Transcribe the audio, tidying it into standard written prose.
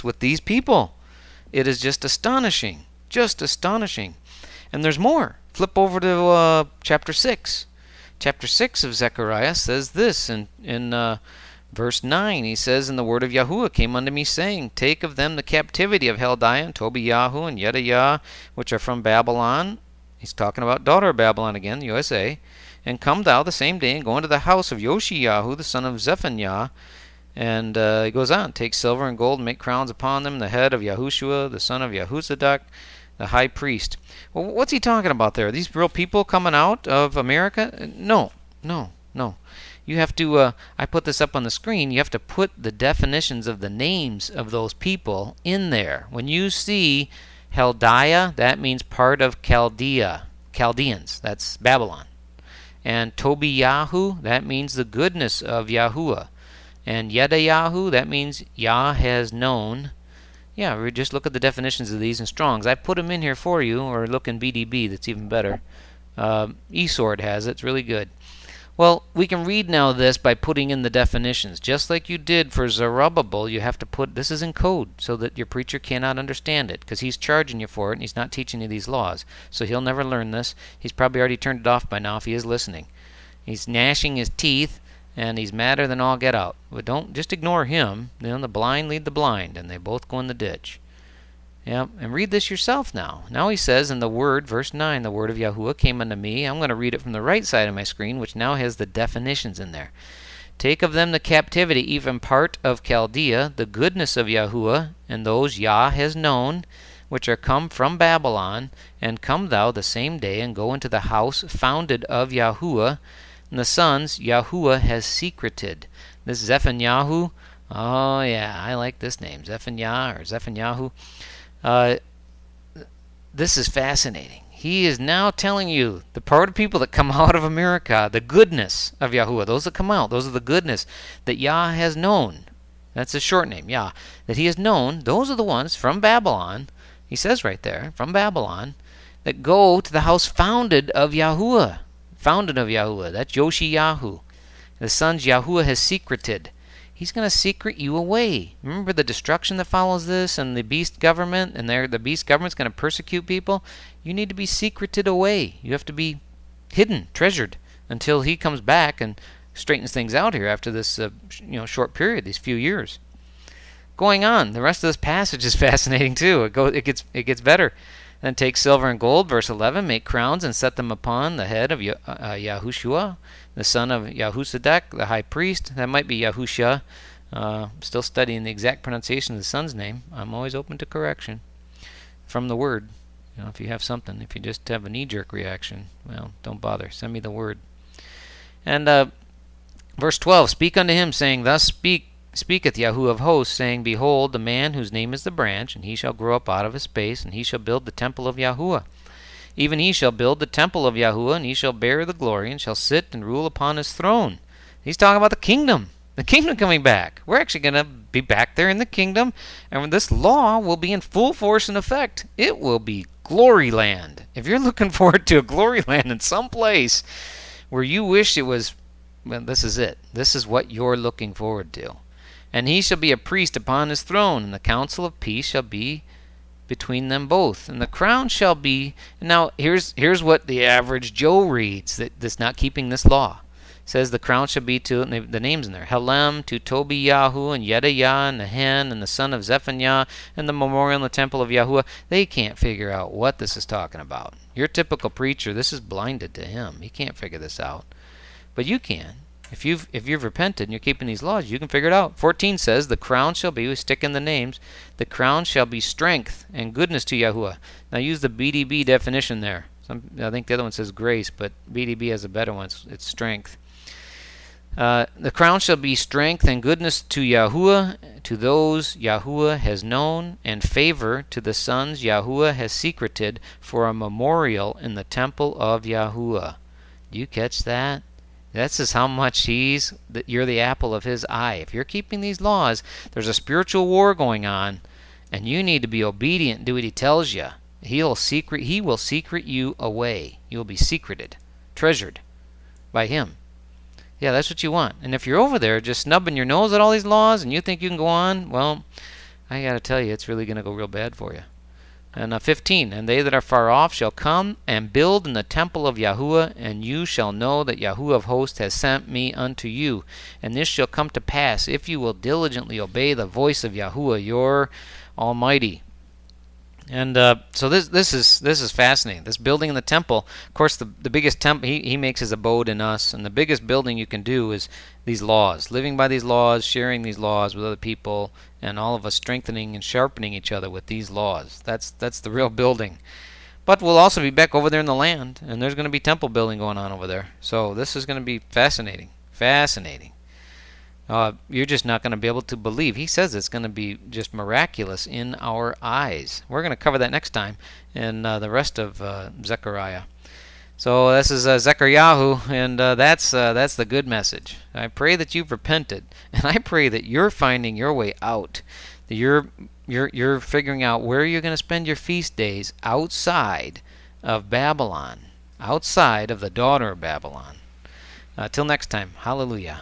with these people. It is just astonishing. Just astonishing. And there's more. Flip over to chapter 6. Chapter 6 of Zechariah says this in verse 9. He says, "And the word of Yahuwah came unto me, saying, Take of them the captivity of Heldiah, and Tobiyahu, and Yedaiah, which are from Babylon." He's talking about daughter of Babylon again, the USA. "And come thou the same day, and go into the house of Yoshiyahu, the son of Zephaniah." And he goes on, "Take silver and gold, and make crowns upon them, the head of Yahushua, the son of Yahuzadak, the high priest." Well, what's he talking about there? Are these real people coming out of America? No, no, no. You have to, I put this up on the screen, you have to put the definitions of the names of those people in there. When you see Heldiah, that means part of Chaldeans, that's Babylon. And Tobiyahu, that means the goodness of Yahuwah. And Yedaiyahu, that means Yah has known. Yeah, we just look at the definitions of these in Strong's. I put them in here for you, or look in BDB, that's even better. eSword has it, it's really good. Well, we can read now this by putting in the definitions. Just like you did for Zerubbabel, you have to put, this is in code, so that your preacher cannot understand it, because he's charging you for it, and he's not teaching you these laws. So he'll never learn this. He's probably already turned it off by now if he is listening. He's gnashing his teeth, and he's madder than all get out. But don't just ignore him. You know, the blind lead the blind, and they both go in the ditch. Yeah, and read this yourself now. Now he says in the word, verse 9, "The word of Yahuwah came unto me." I'm going to read it from the right side of my screen, which now has the definitions in there. "Take of them the captivity, even part of Chaldea, the goodness of Yahuwah, and those Yah has known, which are come from Babylon, and come thou the same day, and go into the house founded of Yahuwah, and the sons Yahuwah has secreted." This Zephaniah, oh yeah, I like this name, Zephaniah or Zephaniah. This is fascinating. He is now telling you the part of people that come out of America, the goodness of Yahuwah, those that come out, those are the goodness that Yah has known. That's his short name, Yah. That he has known, those are the ones from Babylon, he says right there, from Babylon, that go to the house founded of Yahuwah. Founded of Yahuwah, that's Yoshiyahu. The sons Yahuwah has secreted. He's going to secret you away. Remember the destruction that follows this, and the beast government, and the beast government's going to persecute people? You need to be secreted away. You have to be hidden, treasured, until he comes back and straightens things out here after this short period, these few years. Going on, the rest of this passage is fascinating too. It gets better. "Then take silver and gold," verse 11, "make crowns and set them upon the head of Yahushua, the son of Yahuzadak, the high priest." That might be Yahusha. Still studying the exact pronunciation of the son's name. I'm always open to correction from the word. You know, if you have something, if you just have a knee-jerk reaction, well, don't bother. Send me the word. And verse 12, "Speak unto him, saying, Thus speaketh Yahuwah of hosts, saying, Behold, the man whose name is the branch, and he shall grow up out of his space, and he shall build the temple of Yahuwah. Even he shall build the temple of Yahuwah, and he shall bear the glory, and shall sit and rule upon his throne." He's talking about the kingdom coming back. We're actually going to be back there in the kingdom, and when this law will be in full force and effect, it will be glory land. If you're looking forward to a glory land in some place where you wish it was, well, this is it. This is what you're looking forward to. "And he shall be a priest upon his throne, and the council of peace shall be between them both, and the crown shall be..." Now, here's what the average Joe reads that's not keeping this law. It says the crown shall be to, the names in there, Helem, to Tobiyahu, and Yedaiah, and the hen, and the son of Zephaniah, and the memorial in the temple of Yahuwah. They can't figure out what this is talking about. Your typical preacher, this is blinded to him. He can't figure this out. But you can. If you've repented and you're keeping these laws, you can figure it out. 14 says, "The crown shall be," we stick in the names, "the crown shall be strength and goodness to Yahuwah." Now use the BDB definition there. I think the other one says grace, but BDB has a better one. It's strength. "The crown shall be strength and goodness to Yahuwah, to those Yahuwah has known, and favor to the sons Yahuwah has secreted, for a memorial in the temple of Yahuwah." Do you catch that? That's just how much you're the apple of his eye. If you're keeping these laws, there's a spiritual war going on, and you need to be obedient and do what he tells you. He will secret you away. You will be secreted, treasured by him. Yeah, that's what you want. And if you're over there just snubbing your nose at all these laws and you think you can go on, well, I got to tell you, it's really going to go real bad for you. And 15, and they that are far off shall come and build in the temple of Yahuwah, and you shall know that Yahuwah of hosts has sent me unto you. And this shall come to pass, if you will diligently obey the voice of Yahuwah your Almighty. And so this is fascinating. This building in the temple, of course, the biggest temple, he makes his abode in us, and the biggest building you can do is these laws, living by these laws, sharing these laws with other people, and all of us strengthening and sharpening each other with these laws. That's the real building. But we'll also be back over there in the land, and there's going to be temple building going on over there. So this is going to be fascinating, fascinating. You're just not going to be able to believe. He says it's going to be just miraculous in our eyes. We're going to cover that next time in the rest of Zechariah. So this is Zechariah, and that's the good message. I pray that you've repented, and I pray that you're finding your way out. That you're figuring out where you're going to spend your feast days outside of Babylon, outside of the daughter of Babylon. Till next time, hallelujah.